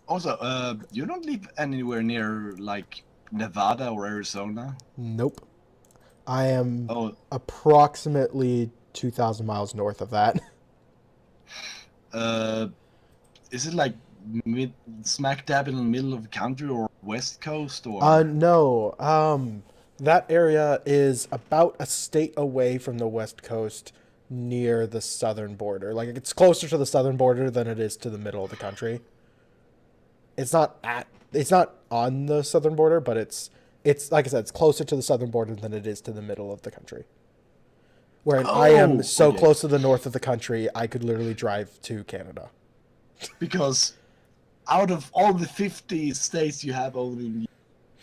Also, you don't live anywhere near like Nevada or Arizona? Nope. I am Oh, approximately 2,000 miles north of that. uh, is it like mid smack dab in the middle of the country or West Coast or? No. That area is about a state away from the west coast near the southern border. Like it's closer to the southern border than it is to the middle of the country. It's not on the southern border, but it's like I said, it's closer to the southern border than it is to the middle of the country. Where I am Oh, so okay. close to the north of the country, I could literally drive to Canada. Because out of all the 50 states you have, only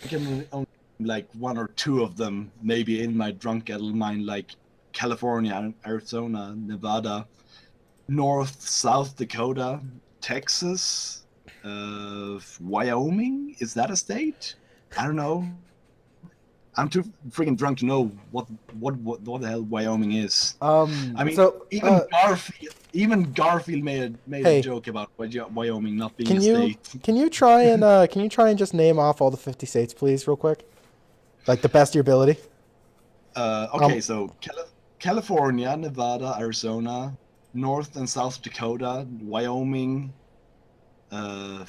I can only like one or two of them, maybe in my drunk adult mind, like California, Arizona, Nevada, North, South Dakota, Texas, Wyoming. Is that a state? I don't know. I'm too freaking drunk to know what the hell Wyoming is. I mean, So even Garfield made a hey, joke about Wyoming not being a state. can you try and just name off all the 50 states, please, real quick? Like the best of your ability. Okay, so California, Nevada, Arizona, North and South Dakota, Wyoming, uh,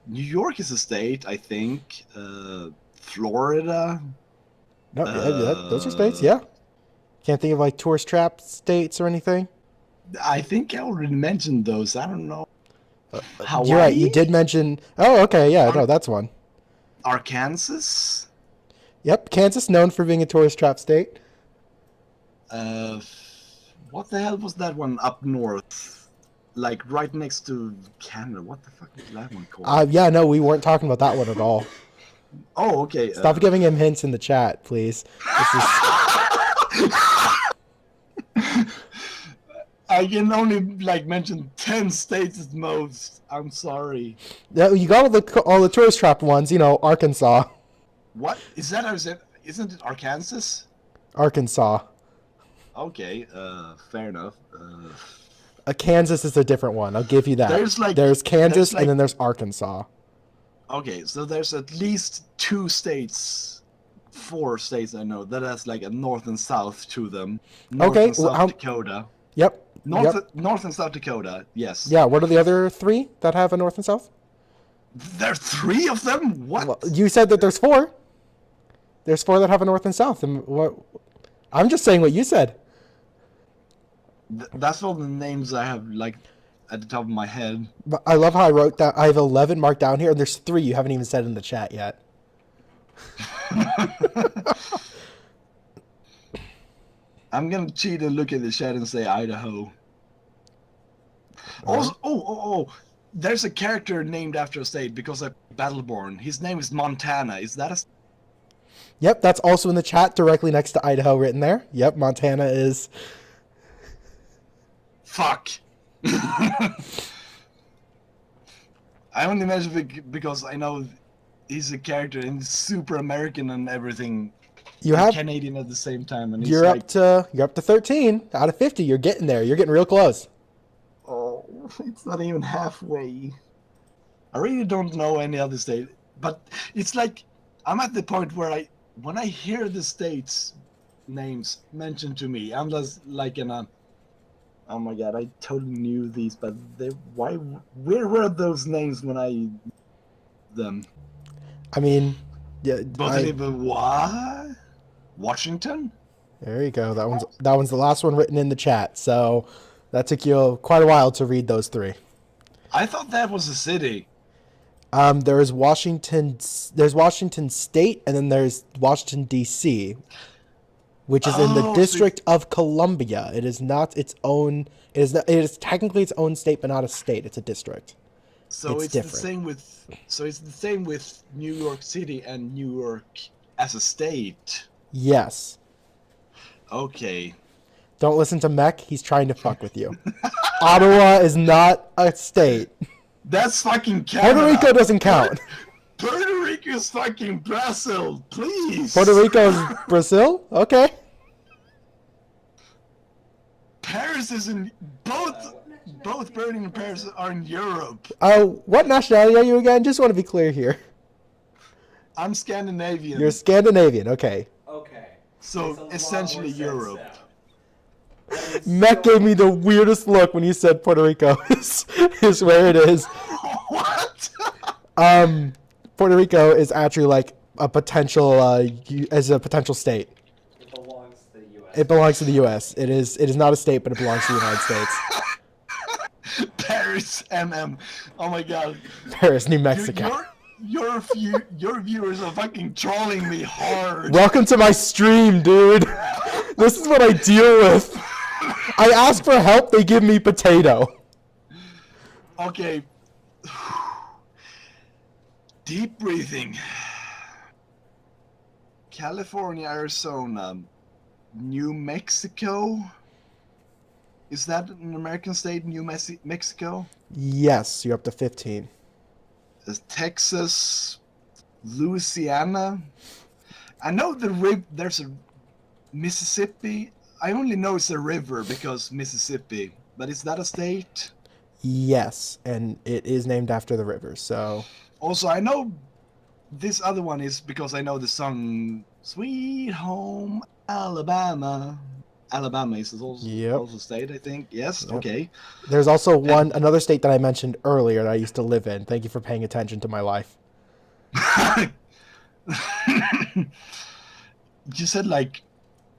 New York is a state, I think. Florida. No, yeah, those are states. Uh, Yeah. Can't think of like tourist trap states or anything. I think I already mentioned those. I don't know. You're right. Hawaii, You did mention. Oh, okay. Yeah. Ar- No, that's one. Arkansas. Yep. Kansas, known for being a tourist trap state. Uh, what the hell was that one up north? Like right next to Canada. What the fuck is that one called? Yeah. No, we weren't talking about that one at all. Oh, okay. Stop giving him hints in the chat, please. This is. I can only like mention 10 states at most. I'm sorry. No, you got all the tourist trap ones. You know, Arkansas, What is that? Isn't it Arkansas? Arkansas. Okay, fair enough. Kansas is a different one. I'll give you that. There's like There's there's Kansas and like then there's Arkansas. okay, so there's at least two states, four states I know that has like a north and south to them. North Okay. and South Dakota. Yep. Yep. North and South Dakota. Yes. Yeah. What are the other three that have a north and south? There are three of them. Well, What? you said that there's four. There's four that have a north and south. And what? I'm just saying what you said. That's all the names I have like at the top of my head. But I love how I wrote that. I have 11 marked down here, and there's three you haven't even said in the chat yet. I'm gonna cheat and look at the chat and say Idaho. All right. Also, there's a character named after a state because I Battleborn. His name is Montana. Is that a Yep, that's also in the chat directly next to Idaho written there. Yep, Montana is. fuck? I only mention it because I know he's a character and he's super American and everything, You and have. Canadian at the same time, and he's You're like, up to. You're up to 13 out of 50. You're getting there. You're getting real close. oh, it's not even halfway. I really don't know any other state, but it's like I'm at the point where when I hear the states names mentioned to me, I'm just like in a, oh my god, I totally knew these, but where were those names when I them? I mean, yeah. But what? Washington? There you go. That one's the last one written in the chat. So that took you quite a while to read those three. I thought that was a city. There's Washington. There's Washington State, and then there's Washington D.C., which is in the Oh, District of Columbia. It is not its own. It is not. It is technically its own state, but not a state. It's a district. so It's it's the different. same with New York City and New York as a state. Yes. Okay. Don't listen to Mech. He's trying to fuck with you. Ottawa is not a state. That's fucking Canada. Puerto Rico doesn't count. Puerto Rico is fucking Brazil, please. Puerto Rico is Brazil? Okay. Paris is in both both burning in Paris are in Europe. What nationality are you again? Just want to be clear here. I'm Scandinavian. You're Scandinavian, okay. Okay. So essentially Europe. Mech gave me the weirdest look when you said Puerto Rico is where it is. What? Puerto Rico is actually like a potential as a potential state. It belongs to the U.S. It belongs to the U.S. It is not a state, but it belongs to the United States. Paris, MM. Oh my god. Paris, New Mexico. Your viewers are fucking trolling me hard. Welcome to my stream, dude. This is what I deal with. I ask for help, they give me potato. Okay. Deep breathing. California, Arizona, New Mexico. Is that an American state, New Mexico? Yes, you're up to 15. Texas, Louisiana. I know there's a Mississippi. I only know it's a river because Mississippi. But is that a state? Yes, and it is named after the river, so... Also, I know this other one is because I know the song Sweet Home Alabama. Alabama is also a state, I think. Yes, Yep. Okay. There's also another state that I mentioned earlier that I used to live in. Thank you for paying attention to my life. You said like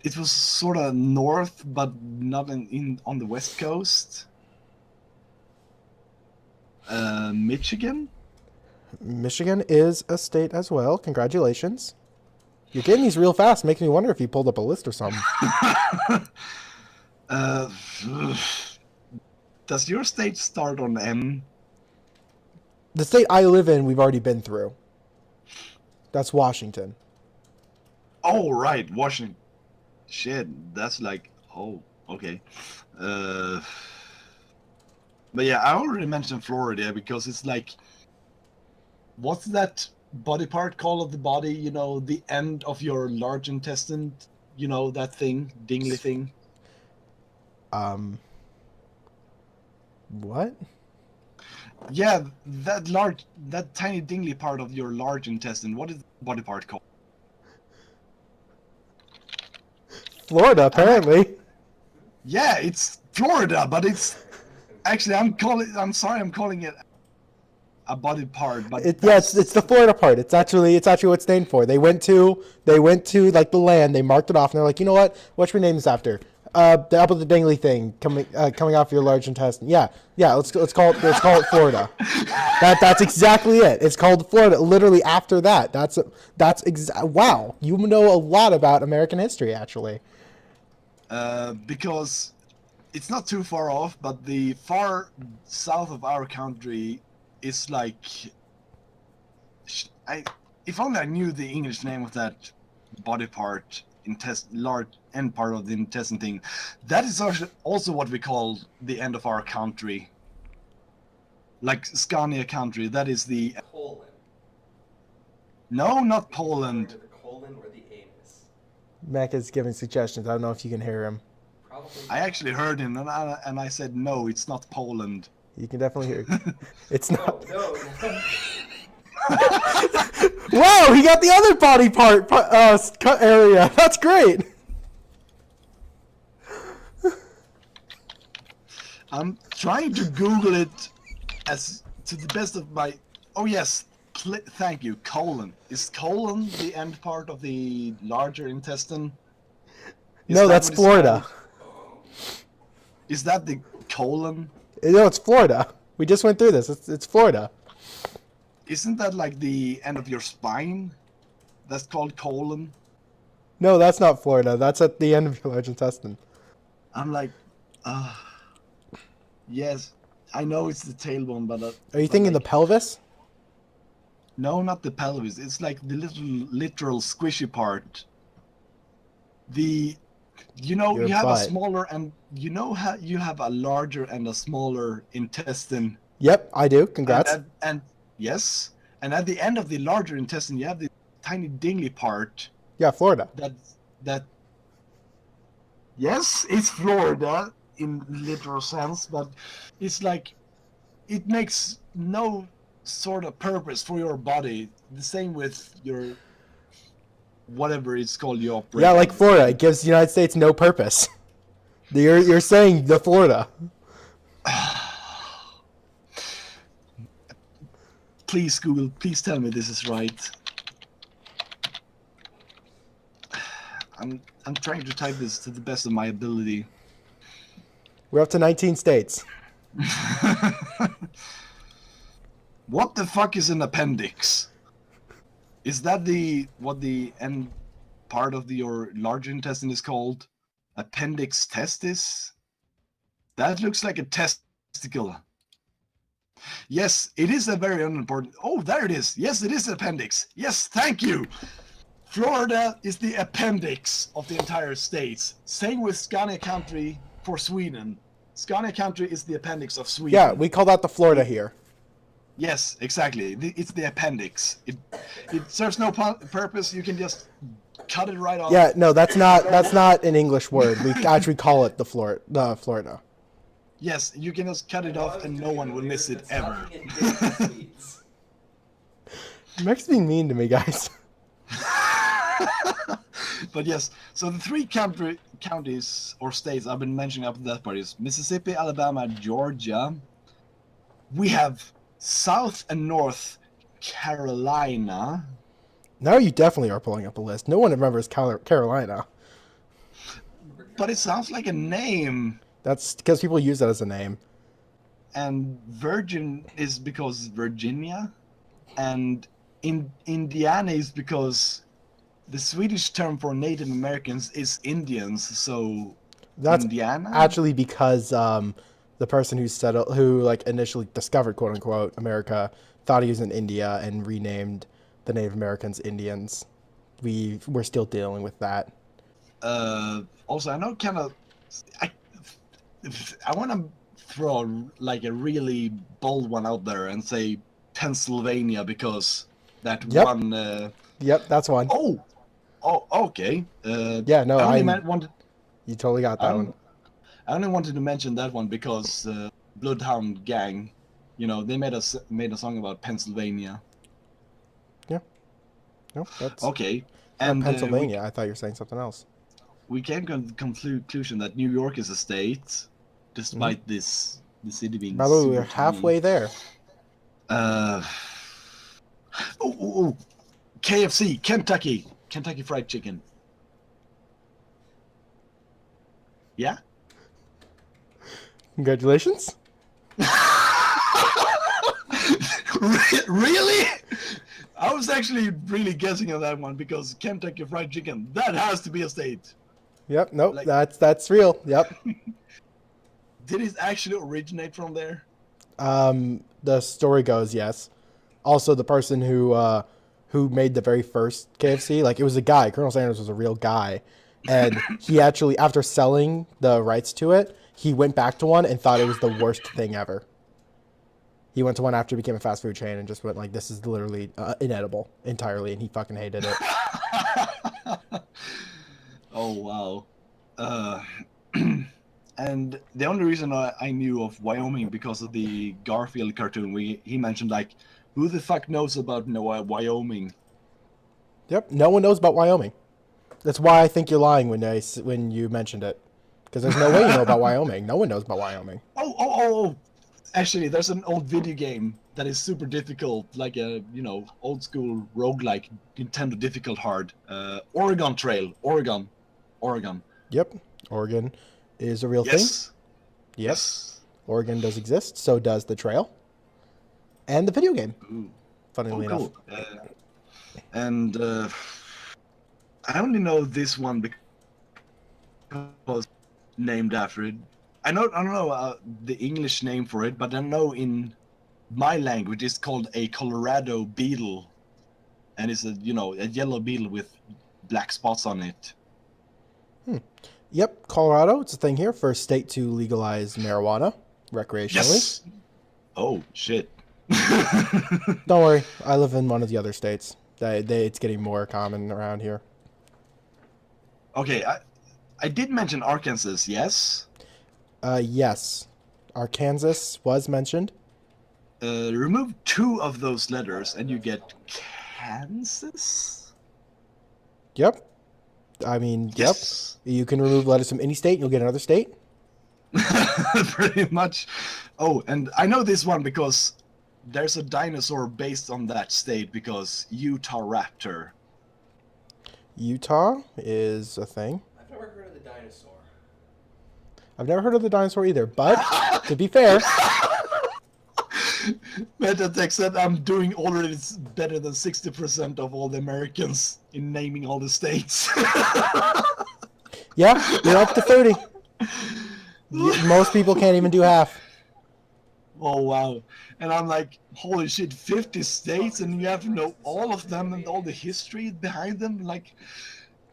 it was sort of north, but not on the west coast. Michigan? Michigan is a state as well. Congratulations. You're getting these real fast. Makes me wonder if you pulled up a list or something. Does your state start on M? The state I live in, we've already been through. That's Washington. Oh, right, Washington. Shit, that's like, oh, okay. But yeah, I already mentioned Florida because it's like, what's that body part called of the body? You know, the end of your large intestine. You know, that thing, dingly thing. What? Yeah, that tiny dingly part of your large intestine. What is the body part called? Florida, apparently. Yeah, it's Florida, but it's actually I'm calling it a body part, but It's the Florida part. It's actually what it's named for. They went to like the land. They marked it off, and they're like, you know what? What should we name this after? The up of the dingly thing coming off your large intestine. Yeah. Let's call it Florida. That's exactly it. It's called Florida. Literally after that. Wow. You know a lot about American history, actually. Because it's not too far off, but the far south of our country is like, if only I knew the English name of that body part, large end part of the intestine thing. That is also what we call the end of our country. Like Scania country, that is the... Colon. No, not Poland. The colon or the anus. Mac is giving suggestions. I don't know if you can hear him. Probably. I actually heard him, and I said, no, it's not Poland. You can definitely hear it. It's not. No. Wow, he got the other body part cut area. That's great. I'm trying to Google it as to the best of my... Oh yes, thank you, colon. Is colon the end part of the larger intestine? No, that's Florida. Is that the colon? No, it's Florida. We just went through this. It's Florida. Isn't that like the end of your spine? That's called colon? No, that's not Florida. That's at the end of your large intestine. I'm like, yes, I know it's the tailbone, but... Are you thinking the pelvis? No, not the pelvis. It's like the literal squishy part. You know, Your you have butt. a smaller and you know how you have a larger and a smaller intestine. Yep, I do. Congrats. And yes, and at the end of the larger intestine, you have the tiny dingly part. Yeah, Florida. That. Yes, it's Florida. in literal sense, but it's like it makes no sort of purpose for your body. The same with your whatever it's called you operate. Yeah, like Florida, it gives the United States no purpose. You're saying the Florida. Please, Google, please tell me this is right. I'm trying to type this to the best of my ability. We're up to 19 states. What the fuck is an appendix? Is that what the end part of your large intestine is called? Appendix testis? That looks like a testicle. Yes, it is a very unimportant. Oh, there it is. Yes, it is an appendix. Yes, thank you. Florida is the appendix of the entire states. Same with Scania County for Sweden. Scania County is the appendix of Sweden. Yeah, we call that the Florida here. Yes, exactly. It's the appendix. It serves no purpose. You can just cut it right off. Yeah, no, that's not an English word. We actually call it the Florida. Yes, you can just cut it off and no one will miss it ever. Max being mean to me, guys. But yes, so the three counties or states I've been mentioning up to that part is Mississippi, Alabama, Georgia. We have South and North Carolina. Now you definitely are pulling up a list. No one remembers Carolina. But it sounds like a name. That's because people use that as a name. And Virgin is because Virginia. And Indiana is because the Swedish term for Native Americans is Indians. So that's Indiana? Actually because the person who like initially discovered quote unquote America thought he was in India and renamed the Native Americans Indians. We're still dealing with that. Also, I know kind of I want to throw like a really bold one out there and say Pennsylvania because that one. Yep, that's one. Oh, okay. Yeah, no, you totally got that one. I only wanted to mention that one because Bloodhound Gang, they made a song about Pennsylvania. Yeah. No, that's okay. And Pennsylvania. I thought you were saying something else. We came to the conclusion that New York is a state, despite the city being. By the way, we're halfway there. KFC, Kentucky Fried Chicken. Yeah. Congratulations. Really? I was actually really guessing on that one because Kentucky Fried Chicken, that has to be a state. Yep, nope, that's real. Yep. Did it actually originate from there? The story goes, yes. Also, the person who made the very first KFC, like it was a guy. Colonel Sanders was a real guy, and he actually, after selling the rights to it, he went back to one and thought it was the worst thing ever. He went to one after it became a fast food chain and just went like, "This is literally inedible entirely," and he fucking hated it. Oh wow. And the only reason I knew of Wyoming because of the Garfield cartoon, he mentioned like, who the fuck knows about Wyoming? Yep, no one knows about Wyoming. That's why I think you're lying when you mentioned it, because there's no way you know about Wyoming. No one knows about Wyoming. Oh! Actually, there's an old video game that is super difficult, like a old school roguelike Nintendo difficult hard. Oregon Trail, Oregon. Yep, Oregon is a real thing. Yes, Oregon does exist. So does the trail, and the video game. Ooh. Funnily enough. And I only know this one because named after it. I don't know the English name for it, but I know in my language it's called a Colorado beetle, and it's a yellow beetle with black spots on it. Yep, Colorado. It's a thing here, first state to legalize marijuana recreationally. Yes. Oh shit. Don't worry, I live in one of the other states. It's getting more common around here. Okay, I did mention Arkansas, yes? Yes. Arkansas was mentioned. Remove 2 of those letters and you get Kansas? Yep. I mean, Yes. yep. You can remove letters from any state and you'll get another state. Pretty much. Oh, and I know this one because there's a dinosaur based on that state because Utah Raptor. Utah is a thing. I've never heard of the dinosaur. I've never heard of the dinosaur either, but to be fair, Metatech said I'm doing already better than 60% of all the Americans in naming all the states. yeah, you're up to 30. Most people can't even do half. Oh wow. And I'm like, holy shit, 50 states and you have to know all of them and all the history behind them? Like,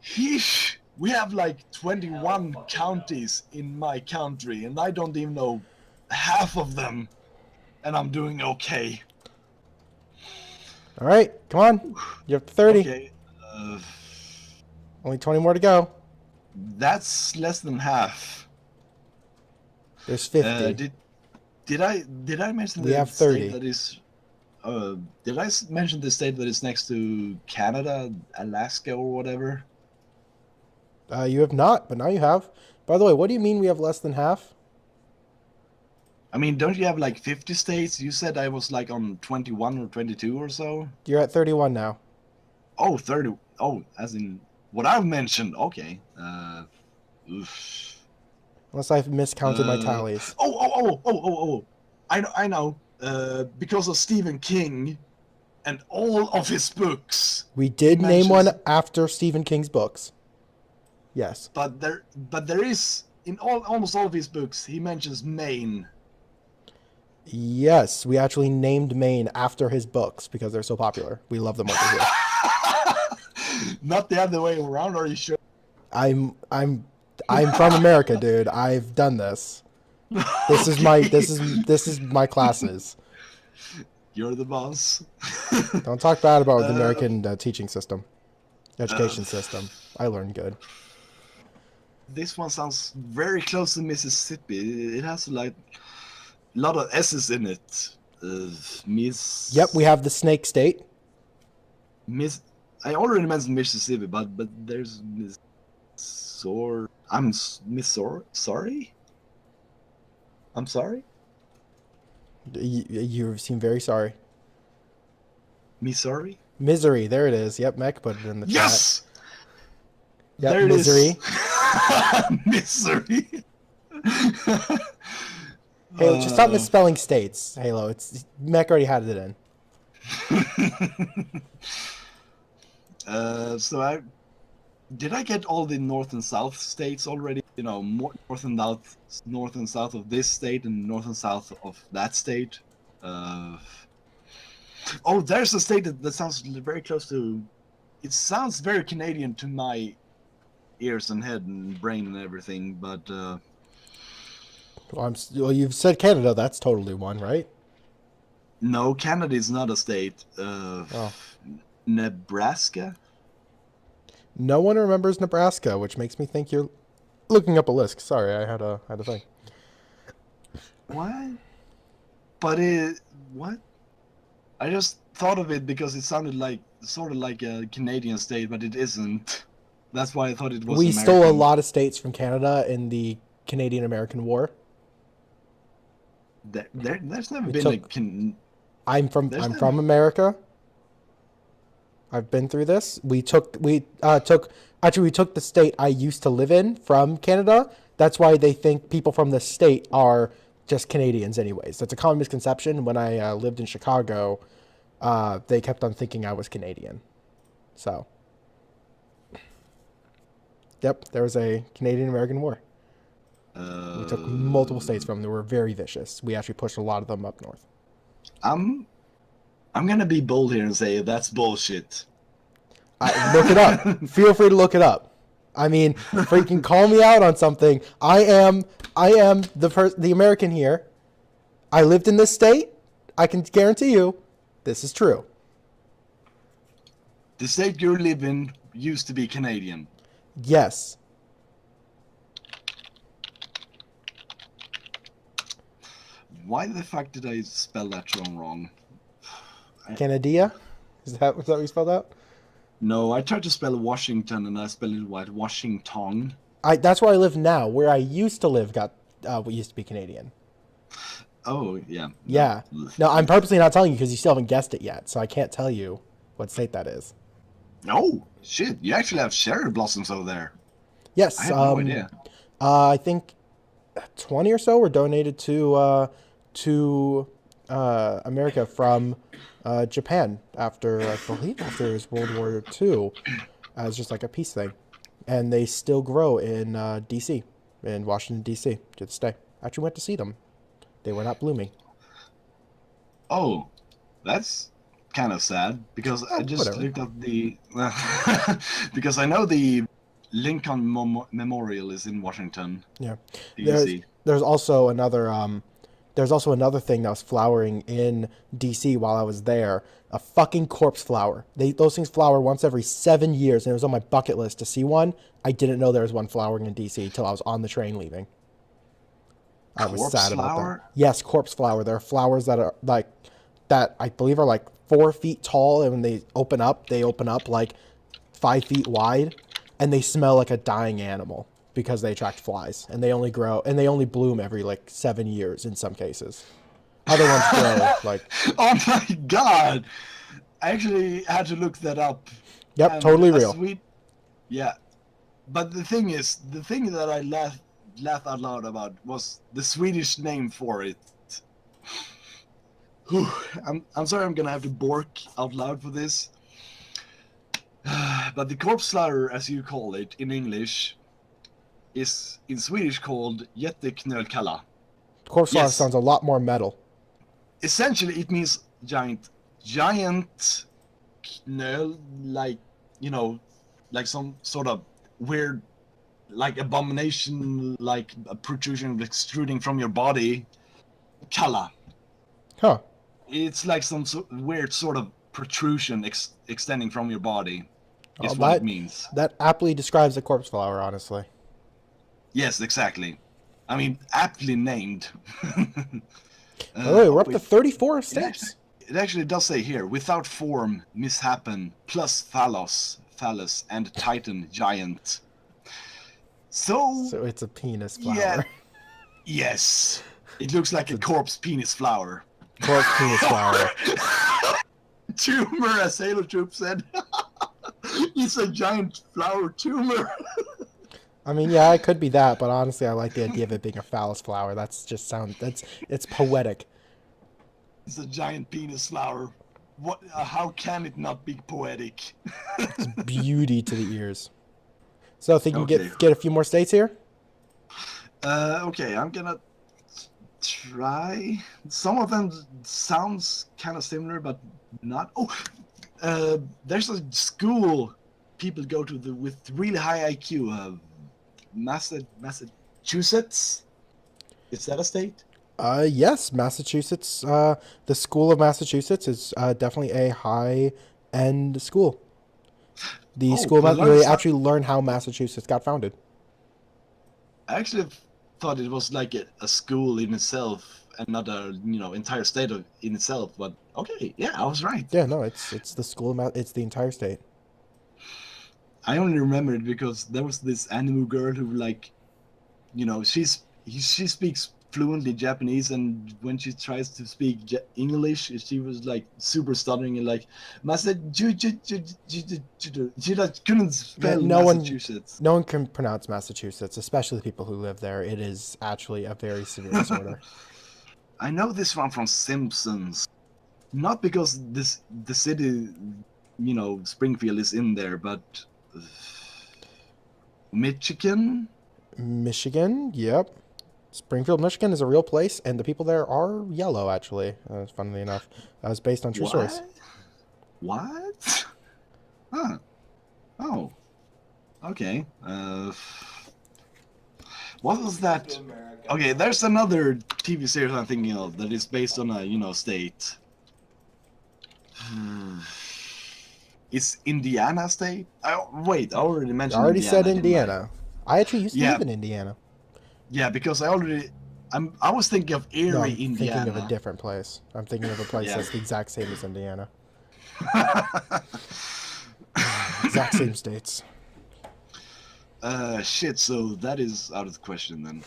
heesh. We have like 21 counties in my country and I don't even know half of them. And I'm doing okay. All right, come on. You're up to 30. Okay. Only 20 more to go. That's less than half. There's 50. Did I mention We the have 30. state that is? Did I mention the state that is next to Canada, Alaska, or whatever? You have not, but now you have. By the way, what do you mean we have less than half? I mean, don't you have like 50 states? You said I was like on 21 or 22 or so. You're at 31 now. Oh, 30. Oh, as in what I've mentioned. Okay. Oof. Unless I've miscounted my tallies. Oh. I know. Because of Stephen King and all of his books. We did name one after Stephen King's books. Yes. But there is in almost all of his books he mentions Maine. Yes, we actually named Maine after his books because they're so popular. We love them over here. Not the other way around, are you sure? I'm from America, dude. I've done this. This is my classes. You're the boss. Don't talk bad about the American teaching system, education system. I learned good. This one sounds very close to Mississippi. It has like a lot of S's in it. Yep, we have the Snake State. I already mentioned Mississippi, but there's Sorry. I'm sorry. You seem very sorry. Sorry. Misery. There it is. Yep, Mech put it in the yes! chat. Yep, there it misery. Is. Misery. Halo, just stop misspelling states. Halo, Mech already had it in. So did I get all the north and south states already? You know, north and south of this state and north and south of that state. Oh, there's a state that sounds very close to. It sounds very Canadian to my ears and head and brain and everything, but. Well, you've said Canada. That's totally one, right? No, Canada is not a state. Nebraska. No one remembers Nebraska, which makes me think you're looking up a list. Sorry, I had a thing. What? But what? I just thought of it because it sounded like sort of like a Canadian state, but it isn't. That's why I thought it was. We American. stole a lot of states from Canada in the Canadian-American War. There's never been I'm from America. I've been through this. We took the state I used to live in from Canada. That's why they think people from the state are just Canadians anyways. That's a common misconception. When I lived in Chicago, they kept on thinking I was Canadian. So, yep, there was a Canadian-American War. We took multiple states from them. They were very vicious. We actually pushed a lot of them up north. I'm gonna be bold here and say that's bullshit. Look it up. Feel free to look it up. I mean, freaking call me out on something. I am the American here. I lived in this state. I can guarantee you, this is true. The state you live in used to be Canadian. Yes. Why the fuck did I spell that wrong? Canada? Was that what you spelled out? No, I tried to spell Washington and I spelled it right, Washington. That's where I live now. Where I used to live what used to be Canadian. Oh, yeah. Yeah. No, I'm purposely not telling you because you still haven't guessed it yet, so I can't tell you what state that is. Oh, shit. You actually have cherry blossoms over there. Yes. I had no idea. I think 20 or so were donated to America from Japan after, I believe, after it was World War II, as just like a peace thing. And they still grow in D.C., in Washington, D.C., to this day. I actually went to see them. They were not blooming. Oh, that's kind of sad because I just whatever. looked up the because I know the Lincoln Memorial is in Washington. Yeah. D.C. There's also another thing that was flowering in DC while I was there. A fucking corpse flower. Those things flower once every 7 years, and it was on my bucket list to see one. I didn't know there was one flowering in DC until I was on the train leaving. I was Corpse sad about flower? that. Yes, corpse flower. There are flowers that are that I believe are like 4 feet tall, and when they open up like 5 feet wide, and they smell like a dying animal because they attract flies, and they only bloom every like 7 years in some cases. Other ones grow like. Oh my god! I actually had to look that up. Yep, And totally real. Yeah, but the thing that I laughed out loud about was the Swedish name for it. Whew, I'm sorry, I'm gonna have to bork out loud for this. But the corpse flower, as you call it in English, is in Swedish called jätteknölkalla. Corpse flower Yes. sounds a lot more metal. Essentially, it means giant knöl, like, you know, like some sort of weird, like abomination, like a protrusion extruding from your body. Kalla. Huh. It's like some weird sort of protrusion extending from your body. Is Oh, what it means. That aptly describes a corpse flower, honestly. Yes, exactly. I mean, aptly named. We're up to 34 states. It actually does say here, without form, mishappen, plus phallus, and titan, giant. So it's a penis flower. yeah, yes. It looks like a corpse penis flower. Corpse penis flower. Tumor, as Halo Troop said. It's a giant flower tumor. I mean, yeah, it could be that, but honestly, I like the idea of it being a phallus flower. It's poetic. It's a giant penis flower. What? How can it not be poetic? It's beauty to the ears. So, think you Okay. get a few more states here? Okay, I'm gonna try. Some of them sounds kind of similar, but not. Oh, there's a school people go to with really high IQ. Massachusetts. Is that a state? Yes, Massachusetts. The School of Massachusetts is definitely a high-end school. The school they actually learn how Massachusetts got founded. I actually thought it was like a school in itself and not a entire state in itself. But okay, yeah, I was right. Yeah, no, it's the school of it's the entire state. I only remember it because there was this anime girl who she speaks fluently Japanese, and when she tries to speak English, she was like super stuttering and like she couldn't spell Massachusetts. No one can pronounce Massachusetts, especially the people who live there. It is actually a very severe disorder. I know this one from Simpsons, not because the city, Springfield is in there, but Michigan. Michigan, yep. Springfield, Michigan is a real place, and the people there are yellow, actually. Funnily enough. That was based on true stories. What? Huh. Oh. Okay. What was that? Okay, there's another TV series I'm thinking of that is based on a, state. Is Indiana state? Wait, I already mentioned I already Indiana, said Indiana. I actually used to live in Indiana. Yeah, because I already I was thinking of Erie, No, I'm Indiana. thinking of a different place. I'm thinking of a place Yeah. that's the exact same as Indiana. Exact same states. Shit. So that is out of the question then.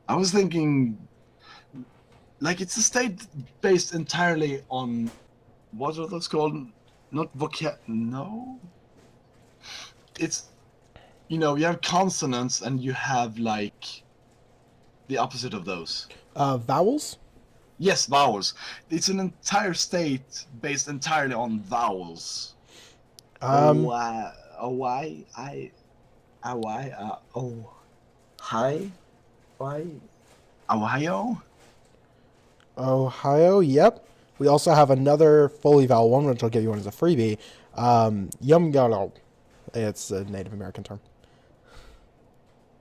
I was thinking, like, it's a state based entirely on what are those called? Not No. It's, you know, you have consonants and you have like the opposite of those. Vowels? Yes, vowels. It's an entire state based entirely on vowels. Um, Hi, why, Ohio. Ohio, yep. We also have another fully vowel one, which I'll give you one as a freebie. Yumgalo. It's a Native American term.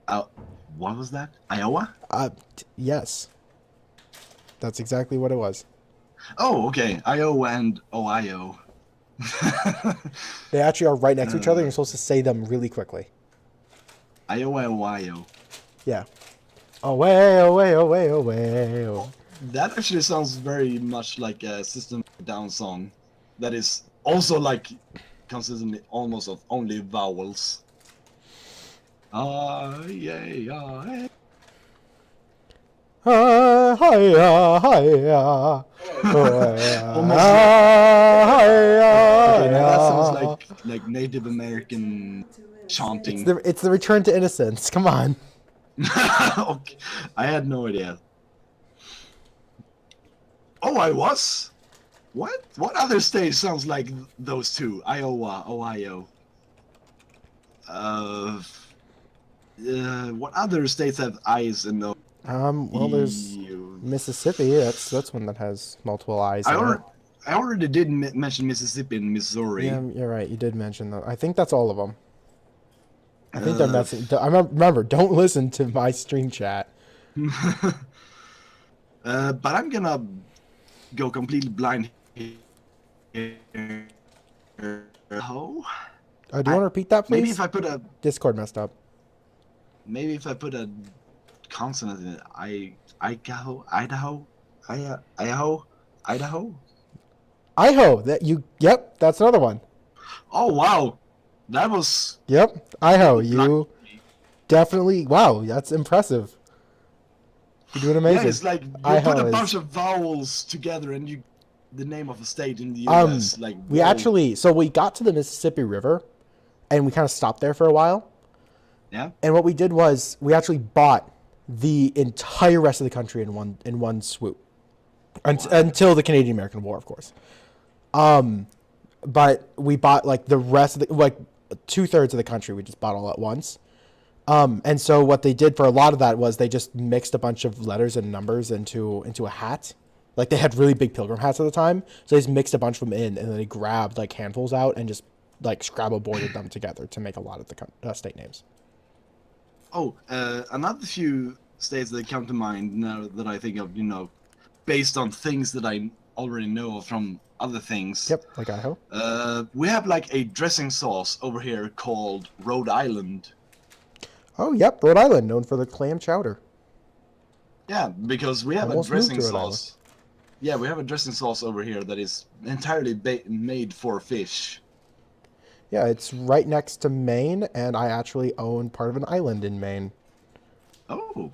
What was that? Iowa? Yes. That's exactly what it was. Oh, okay. Iowa and Ohio. They actually are right next to each other, and you're supposed to say them really quickly. Iowa, Ohio. Yeah. Away, away, away, away. Oh. That actually sounds very much like a System of a Down song. That is also like consistently almost of only vowels. Yeah. Hiya, hiya. Almost. Okay, now that sounds like Native American chanting. It's the return to innocence. Come on. Okay. I had no idea. Oh, I was? What? What other state sounds like those two? Iowa, Ohio. What other states have I's in those? Well, there's Mississippi. That's one that has multiple I's. I already did mention Mississippi and Missouri. Yeah, you're right. You did mention that. I think that's all of them. I think they're messing. Remember, don't listen to my stream chat. But I'm gonna go completely blind here. Oh? Do you want to repeat that, please? Maybe if I put a Discord messed up. Maybe if I put a consonant in it, Idaho. Iho. Yep, that's another one. Oh wow, that was. Yep, Iho. You definitely. Wow, that's impressive. You're doing amazing. Yeah, it's like you put a bunch of vowels together and you the name of a state in the U.S. We got to the Mississippi River, and we kind of stopped there for a while. Yeah. And what we did was we actually bought the entire rest of the country in one swoop, until the Canadian American War, of course. But we bought like the rest of the 2/3 of the country. We just bought all at once. And so what they did for a lot of that was they just mixed a bunch of letters and numbers into a hat. Like they had really big pilgrim hats at the time, so they just mixed a bunch of them in, and then they grabbed like handfuls out and just like Scrabble boarded them together to make a lot of the state names. Oh, another few states that come to mind now that I think of, based on things that I already know from other things. Yep, like Idaho. We have like a dressing sauce over here called Rhode Island. Oh, yep, Rhode Island, known for the clam chowder. Yeah, because we have Almost a dressing moved to Rhode sauce. Yeah, we have a dressing sauce over here that is entirely made for fish. Yeah, it's right next to Maine, and I actually own part of an island in Maine. Oh.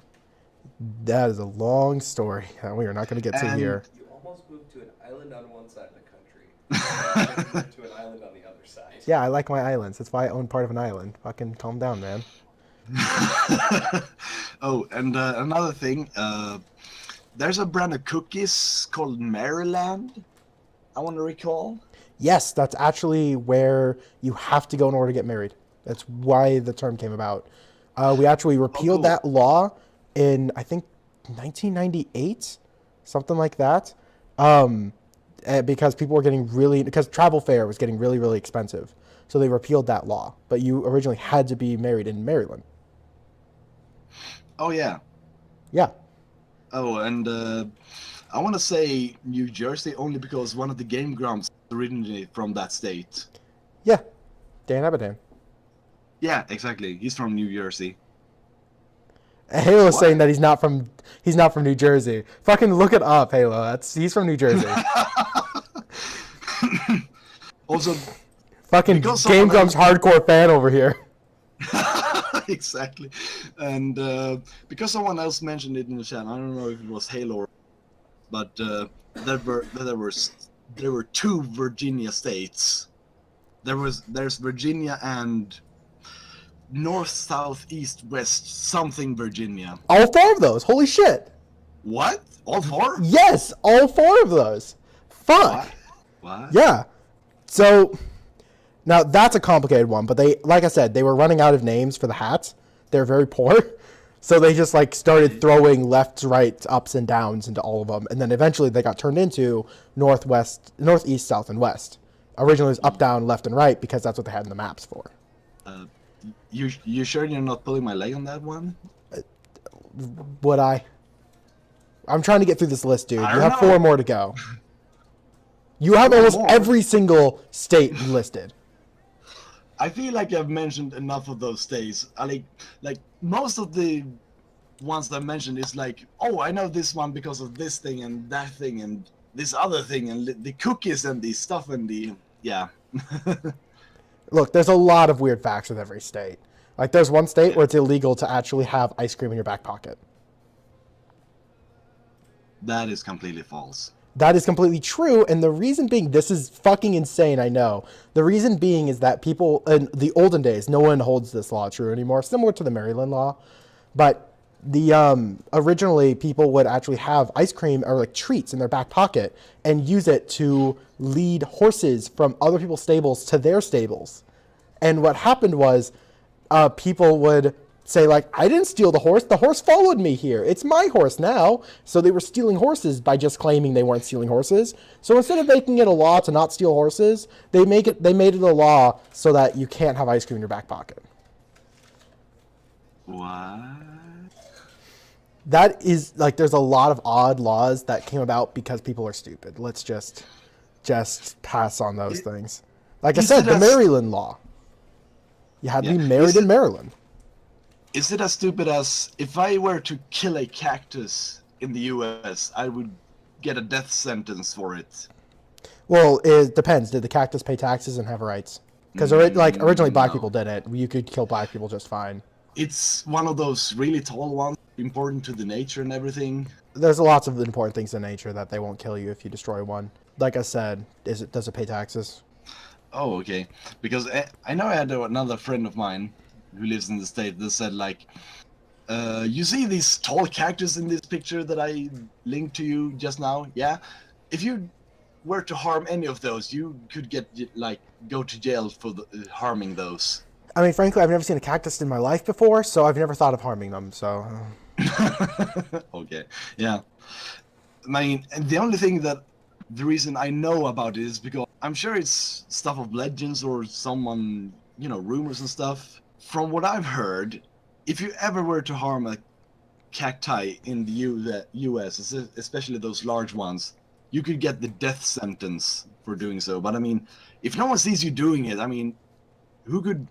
That is a long story that we are not going to get to here. You almost moved to an island on one side of the country. You moved to an island on the other side. Yeah, I like my islands. That's why I own part of an island. Fucking calm down, man. Oh, and another thing, there's a brand of cookies called Maryland, I want to recall. Yes, that's actually where you have to go in order to get married. That's why the term came about. We actually repealed that law in, I think, 1998, something like that, because people were getting because travel fare was getting really, really expensive. So they repealed that law. But you originally had to be married in Maryland. Oh, yeah. Yeah. Oh, and I want to say New Jersey only because one of the Game Grumps originated from that state. Yeah. Dan Abadan. Yeah, exactly. He's from New Jersey. Halo's What? saying that he's not from New Jersey. Fucking look it up, Halo. He's from New Jersey. Also, Fucking because Game someone Grumps hardcore fan over here. exactly, and because someone else mentioned it in the chat, I don't know if it was Halo, but there were two Virginia states. There's Virginia and north, south, east, west, something Virginia. All 4 of those. Holy shit. What? All 4? Yes, all 4 of those. Fuck. What? Yeah. So now that's a complicated one, but they, like I said, they were running out of names for the hats. They're very poor. So they just like started throwing lefts, rights, ups and downs into all of them. And then eventually they got turned into northwest, northeast, south, and west. Originally it was up, down, left, and right because that's what they had in the maps for. You sure you're not pulling my leg on that one? Would I? I'm trying to get through this list, dude. I You don't have know. 4 more to go. You have almost every single state listed. I feel like I've mentioned enough of those states. I like most of the ones that I mentioned is like, oh, I know this one because of this thing and that thing and this other thing and the cookies and the stuff and the yeah. Look, there's a lot of weird facts with every state. Like, there's one state where it's illegal to actually have ice cream in your back pocket. That is completely false. That is completely true, and the reason being, this is fucking insane, I know. The reason being is that people, in the olden days, no one holds this law true anymore, similar to the Maryland law, but originally people would actually have ice cream or like treats in their back pocket and use it to lead horses from other people's stables to their stables. And what happened was people would say like, I didn't steal the horse followed me here, it's my horse now. So they were stealing horses by just claiming they weren't stealing horses. So instead of making it a law to not steal horses, they made it a law so that you can't have ice cream in your back pocket. What? That is like, there's a lot of odd laws that came about because people are stupid. Let's just pass on those things. Like I said, the Maryland law. You had to be married in Maryland. Is it as stupid as if I were to kill a cactus in the US, I would get a death sentence for it? Well, it depends. Did the cactus pay taxes and have rights? Because originally black no. people did it. You could kill black people just fine. It's one of those really tall ones, important to the nature and everything. There's lots of important things in nature that they won't kill you if you destroy one. Like I said, does it pay taxes? Oh, okay. Because I know I had another friend of mine who lives in the state that said like, you see these tall cactus in this picture that I linked to you just now? Yeah? If you were to harm any of those, you could go to jail for harming those. I mean, frankly, I've never seen a cactus in my life before, so I've never thought of harming them, so... Okay, yeah. I mean, and the reason I know about it is because I'm sure it's stuff of legends or someone, rumors and stuff. From what I've heard, if you ever were to harm a cacti in the US, especially those large ones, you could get the death sentence for doing so. But I mean, if no one sees you doing it, I mean, who could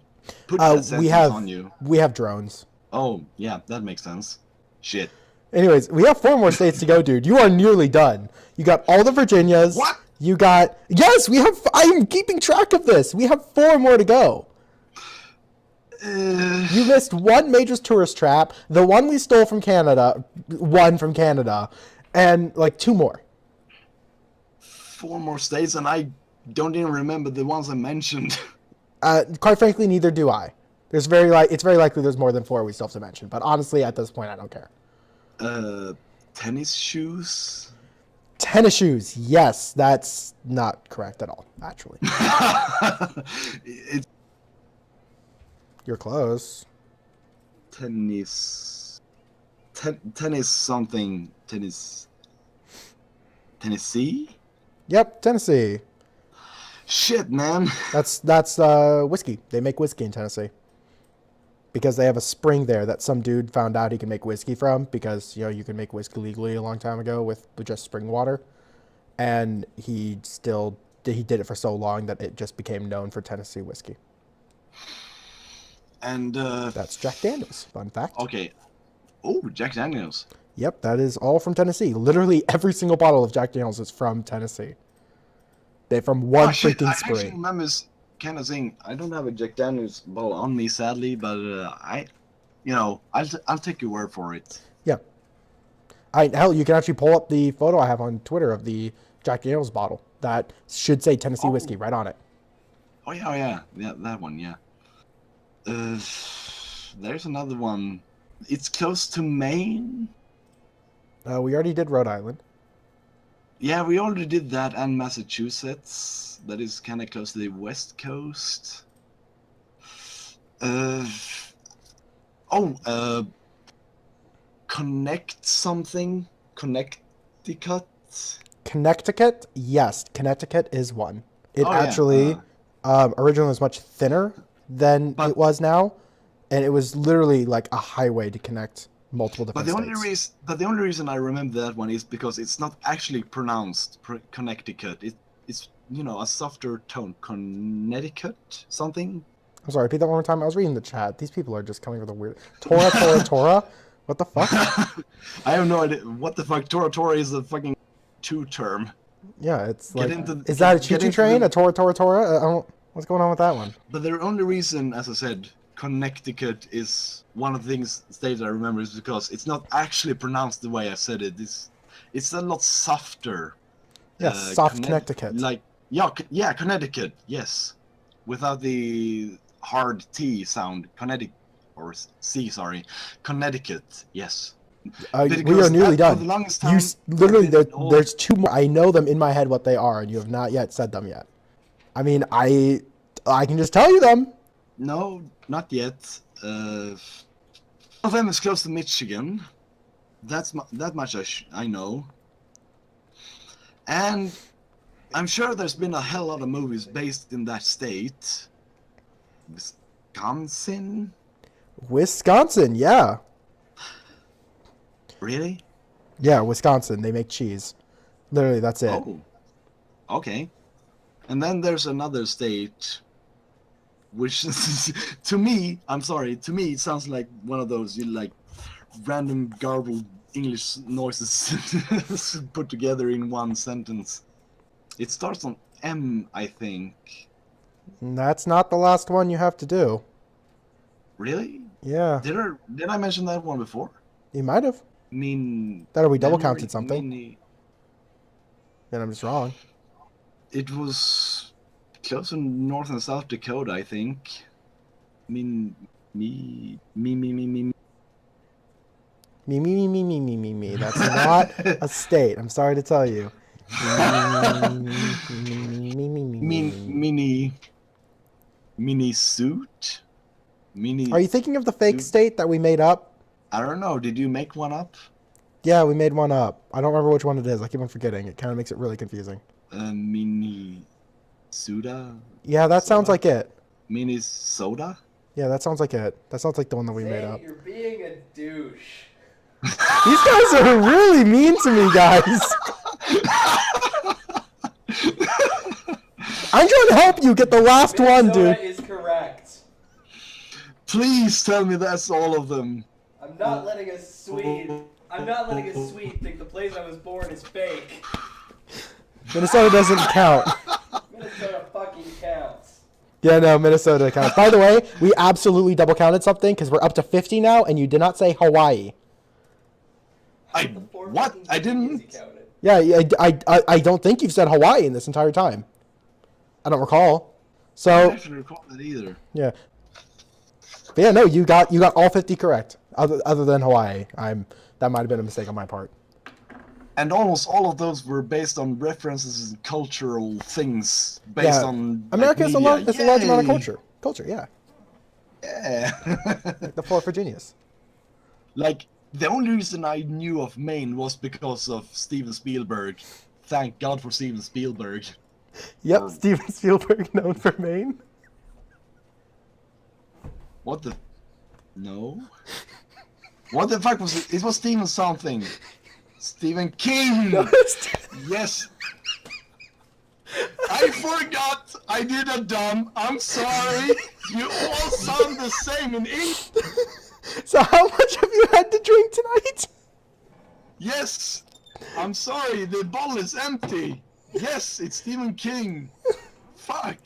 put that sentence on you? We have drones. Oh, yeah, that makes sense. Shit. Anyways, we have 4 more states to go, dude. You are nearly done. You got all the Virginias. What? You got... Yes, we have... I'm keeping track of this. We have 4 more to go. You missed one major tourist trap, the one we stole from Canada, and like 2 more. 4 more states, and I don't even remember the ones I mentioned. Quite frankly, neither do I. It's very likely there's more than 4 we still have to mention, but honestly, at this point, I don't care. Tennis shoes? Tennis shoes, yes, that's not correct at all, actually. You're close. Tennis something. Tennessee? Yep, Tennessee. Shit, man. That's whiskey. They make whiskey in Tennessee. Because they have a spring there that some dude found out he can make whiskey from, because you can make whiskey legally a long time ago with just spring water. And he did it for so long that it just became known for Tennessee whiskey. And that's Jack Daniels. Fun fact. Okay. Oh, Jack Daniels. Yep, that is all from Tennessee. Literally every single bottle of Jack Daniels is from Tennessee. They're from one Oh shit! freaking I actually spray. remember kind of saying I don't have a Jack Daniels bottle on me, sadly, but I'll take your word for it. Yeah. Hell, you can actually pull up the photo I have on Twitter of the Jack Daniels bottle. That should say Tennessee whiskey right on it. Oh yeah, that one, yeah. There's another one. It's close to Maine. We already did Rhode Island. Yeah, we already did that, and Massachusetts. That is kind of close to the West Coast. Connect something? Connecticut? Connecticut? Yes, Connecticut is one. It Oh, yeah, actually originally was much thinner than But- it was now, and it was literally like a highway to connect multiple different But states. the only reason I remember that one is because it's not actually pronounced Connecticut. It's a softer tone. Connecticut something. I'm sorry, repeat that one more time. I was reading the chat. These people are just coming with a weird Torah. What the fuck? I have no idea what the fuck. Tora is a fucking two term. Yeah, it's Get like, into- is that a get choo-choo into train? the- A Torah? I don't. What's going on with that one? But the only reason, as I said, Connecticut is one of the states I remember is because it's not actually pronounced the way I said it. It's a lot softer. Yeah, soft Connecticut. Like yeah, Connecticut. Yes, without the hard T sound. Connecticut. Yes. We Because are nearly for the done. longest You time, literally all- there's two more. I know them in my head what they are, and you have not yet said them yet. I mean, I can just tell you them. No, not yet. One of them is close to Michigan. That much I know. And I'm sure there's been a hell lot of movies based in that state. Wisconsin? Wisconsin, yeah. Really? Yeah, Wisconsin. They make cheese. Literally, that's it. Oh. Okay. And then there's another state which to me, I'm sorry, to me it sounds like one of those like random garbled English noises put together in one sentence. It starts on M, I think. That's not the last one you have to do. Really? Yeah, Did I mention that one before? you might have. That That or we double counted something. Mini, Then I'm just wrong. it was close to North and South Dakota, I think. Me. Me. That's not a state. I'm sorry to tell you. Mini suit? Mini. Are you thinking of the fake state that we made up? I don't know. Did you make one up? Yeah, we made one up. I don't remember which one it is. I keep on forgetting. It kind of makes it really confusing. Mini soda? Yeah, that sounds like it. Mini soda? Yeah, that sounds like it. That sounds like the one that we made up. You're being a douche. These guys are really mean to me, guys. I'm trying to help you get the last one, Minnesota dude. is correct. Please tell me that's all of them. I'm not letting a Swede. I'm not letting a Swede think the place I was born is fake. Minnesota doesn't count. Minnesota fucking counts. Yeah, no, Minnesota counts. By the way, we absolutely double counted something because we're up to 50 now, and you did not say Hawaii. What? I didn't. Yeah, I don't think you've said Hawaii in this entire time. I don't recall. I So don't actually recall that either. yeah, but yeah, no, you got all 50 correct. Other than Hawaii, that might have been a mistake on my part. And almost all of those were based on references and cultural things based Yeah, on America is a media. large, it's a large amount of Yay! culture. Culture, yeah. Yeah. The four Virginias. Like, the only reason I knew of Maine was because of Steven Spielberg. Thank God for Steven Spielberg. Yep, Or- Steven Spielberg, known for Maine. What the? No. What the fuck was it? It was Stephen something. Stephen King. Yes. I forgot. I did a dumb. I'm sorry. You all sound the same in English. So how much have you had to drink tonight? Yes! I'm sorry, the bottle is empty! Yes, it's Stephen King! Fuck!